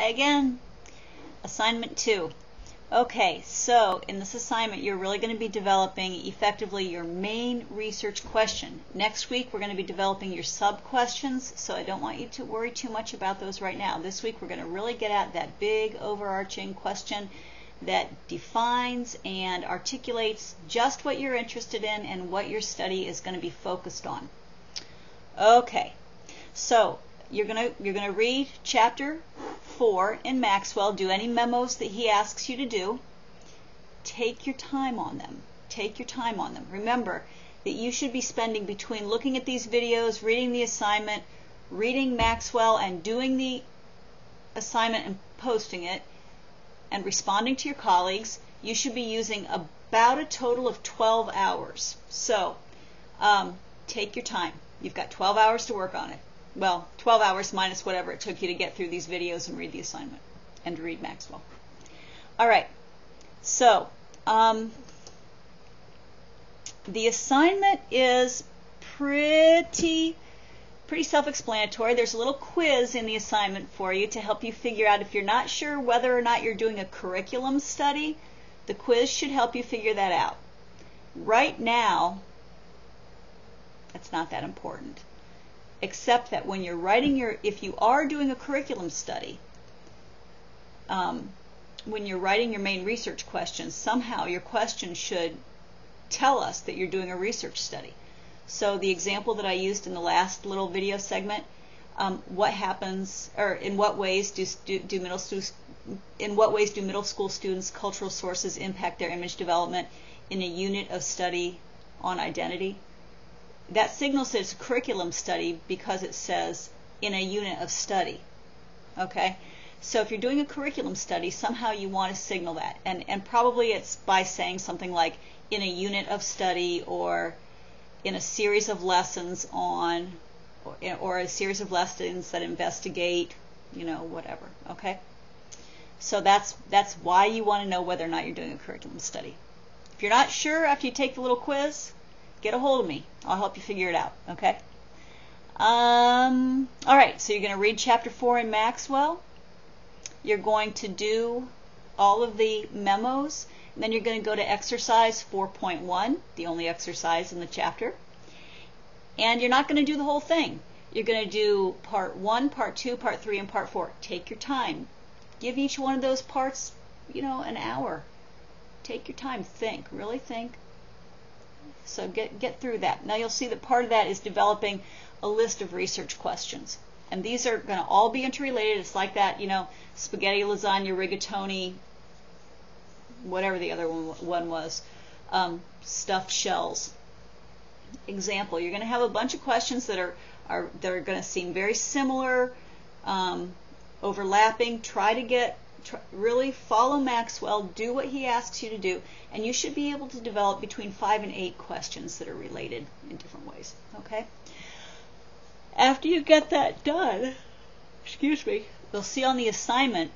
Hi again. Assignment 2. Okay, so in this assignment you're really going to be developing effectively your main research question. Next week we're going to be developing your sub-questions, so I don't want you to worry too much about those right now. This week we're going to really get at that big overarching question that defines and articulates just what you're interested in and what your study is going to be focused on. Okay, so you're gonna read chapter 4 in Maxwell. Do any memos that he asks you to do. Take your time on them. Take your time on them. Remember that you should be spending between looking at these videos, reading the assignment, reading Maxwell, and doing the assignment and posting it, and responding to your colleagues. You should be using about a total of 12 hours. So take your time. You've got 12 hours to work on it. Well, 12 hours minus whatever it took you to get through these videos and read the assignment and to read Maxwell. All right, so the assignment is pretty self-explanatory. There's a little quiz in the assignment for you to help you figure out if you're not sure whether or not you're doing a curriculum study. The quiz should help you figure that out. Right now, that's not that important. Except that when you're writing if you are doing a curriculum study, when you're writing your main research questions, somehow your question should tell us that you're doing a research study. So the example that I used in the last little video segment, what happens, or in what ways do middle school students' cultural sources impact their image development in a unit of study on identity? That signals that it's a curriculum study because it says in a unit of study. Okay? So if you're doing a curriculum study, somehow you want to signal that. And probably it's by saying something like in a unit of study, or in a series of lessons on, or a series of lessons that investigate, whatever. Okay? So that's why you want to know whether or not you're doing a curriculum study. If you're not sure after you take the little quiz, get a hold of me. I'll help you figure it out, okay? All right, so you're going to read chapter 4 in Maxwell. You're going to do all of the memos, and then you're going to go to exercise 4.1, the only exercise in the chapter. And you're not going to do the whole thing. You're going to do part 1, part 2, part 3, and part 4. Take your time. Give each one of those parts, an hour. Take your time. Think. Really think. So get through that. Now you'll see that part of that is developing a list of research questions. And these are going to all be interrelated. It's like that, spaghetti, lasagna, rigatoni, whatever the other one was, stuffed shells. Example, you're going to have a bunch of questions that are going to seem very similar, overlapping. Really follow Maxwell, do what he asks you to do, and you should be able to develop between 5 and 8 questions that are related in different ways. Okay? After you get that done, you'll see on the assignment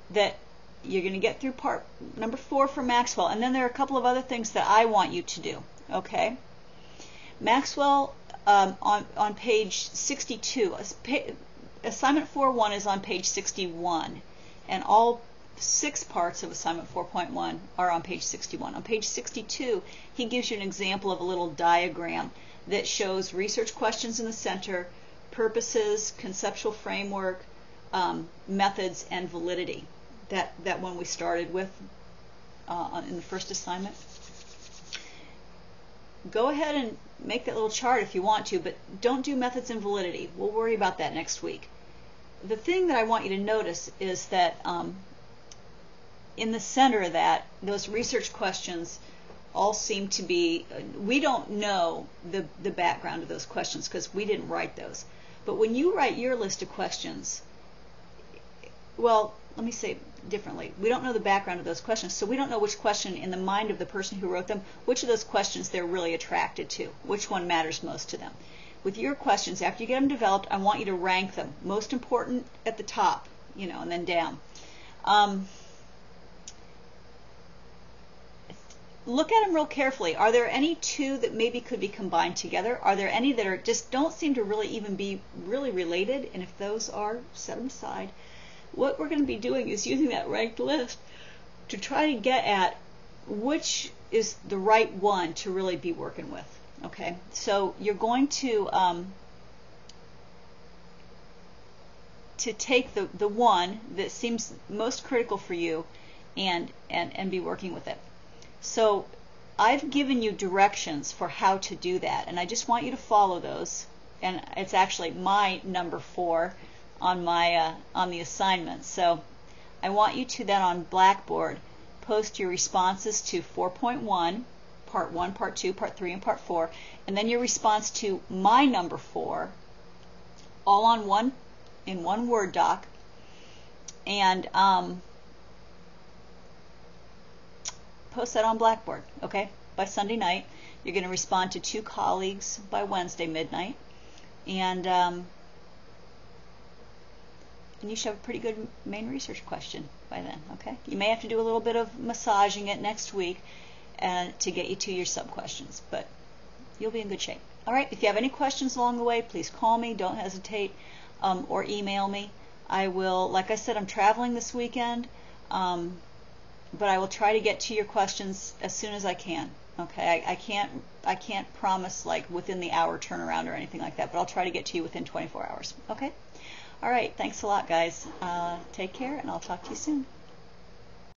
that you're going to get through part number 4 for Maxwell, and then there are a couple of other things that I want you to do. Okay? Maxwell on page 62. Assignment 4.1 is on page 61. And all 6 parts of assignment 4.1 are on page 61. On page 62, he gives you an example of a little diagram that shows research questions in the center, purposes, conceptual framework, methods, and validity. That one we started with in the first assignment. Go ahead and make that little chart if you want to, but don't do methods and validity. We'll worry about that next week. The thing that I want you to notice is that in the center of that, those research questions all seem to be, we don't know the background of those questions because we didn't write those. But when you write your list of questions, well, let me say differently. We don't know the background of those questions, so we don't know which question in the mind of the person who wrote them, which of those questions they're really attracted to, which one matters most to them. With your questions, after you get them developed, I want you to rank them. Most important at the top, and then down. Look at them real carefully. Are there any 2 that maybe could be combined together? Are there any that just don't seem to really even be really related? And if those are, set them aside. what we're going to be doing is using that ranked list to try to get at which is the right one to really be working with. Okay, so you're going to take the one that seems most critical for you and be working with it. So I've given you directions for how to do that, and I just want you to follow those. And it's actually my number 4 on my on the assignment. So I want you to then on Blackboard post your responses to 4.1, Part 1, Part 2, Part 3, and Part 4, and then your response to my number 4, all on in one Word doc, and post that on Blackboard. Okay, by Sunday night. You're going to respond to 2 colleagues by Wednesday midnight, and you should have a pretty good main research question by then. Okay, you may have to do a little bit of massaging it next week to get you to your sub questions, but you'll be in good shape. All right, if you have any questions along the way, please call me. Don't hesitate, or email me. I will, like I said, I'm traveling this weekend, but I will try to get to your questions as soon as I can. Okay, I can't promise like within the hour turnaround or anything like that, but I'll try to get to you within 24 hours. Okay. All right. Thanks a lot, guys. Take care, and I'll talk to you soon.